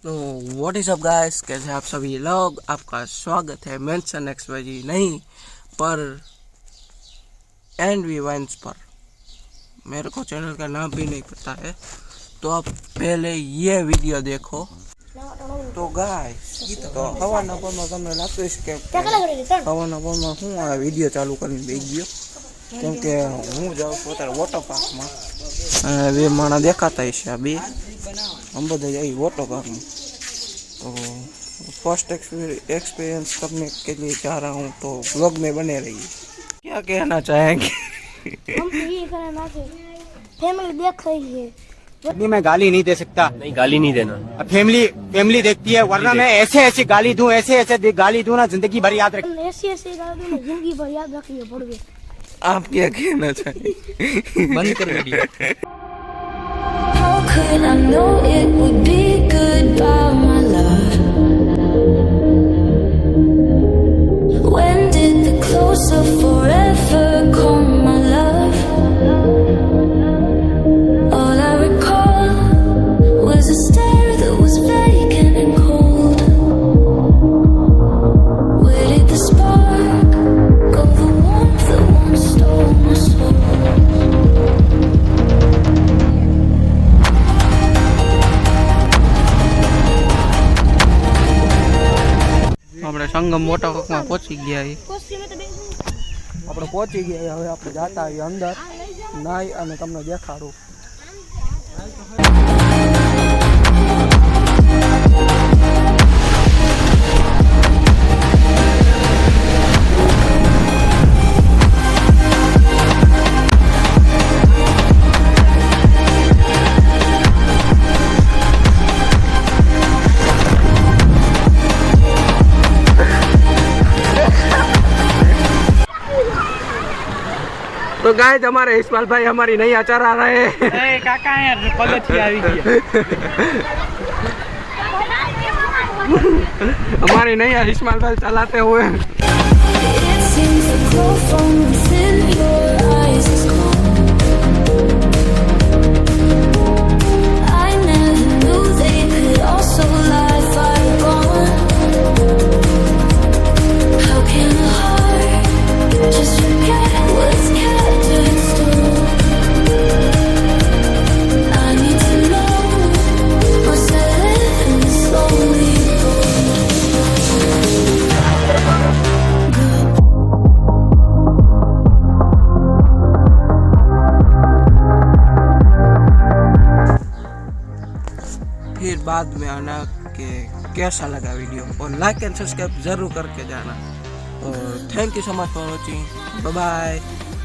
तो what is up guys, कैसे आप सभी लोग। आपका स्वागत है मेंशन एक्सवाईजी नहीं पर एंड वी वाइन्स पर। मेरे को चैनल का नाम भी नहीं पता है, तो आप पहले ये वीडियो देखो। तो गाइस तो हवाना परमा તમને લાગતું હશે કે હવાના પરમાં હું આ વિડીયો ચાલુ કરીને બેસી ગયો, કેમ કે હું જાઉં છું અત્યારે વોટર પાર્કમાં અને બે માણસ દેખાતા હશે, આ બે हम બધા જઈએ वॉटर पार्क में। तो फर्स्ट एक्सपीरियंस करने के लिए जा रहा हूँ, तो व्लॉग में बने रहिए। क्या कहना चाहेंगे? हम ये करना है, फैमिली देख रही है। अभी मैं गाली नहीं दे सकता। नहीं, गाली नहीं देना। अब फैमिली देखती है, वरना मैं ऐसे गाली दूं, ऐसे गाली दूं ना, जिंदगी भर याद रख। ऐसे गाली दूं, जिंदगी भर याद रखिए पड़ोगे। आप क्या कहना चाहेंगे? बंद कर video. How could I know it would be goodbye, my love? When did the close of forever come, my love? All I recall was a stare that was vacant and cold. Where did the spark go, the warmth that once stole my soul? આપણે સંગમ water પાર્કમાં પહોંચી ગયા છીએ। Costly में तो આપણે પહોંચી ગયા, હવે આપણે જાતા આવીએ અંદર નાઈ અને તમને દેખાડું। तो गाइस हमारे इस्माइल भाई हमारी नई आचार आ रहे हैं। काका यार पगथी આવી ગઈ। हमारी नई इस्माइल भाई चलाते हुए। It seems the glow from within your eyes is gone. I never knew they could also lie far gone. How can a heart just forget what's kept in stone? I need to know what's living slowly फिर बाद में आना कि कैसा लगा video, और like and subscribe जरूर करके जाना। और thank you so much for watching. Bye bye.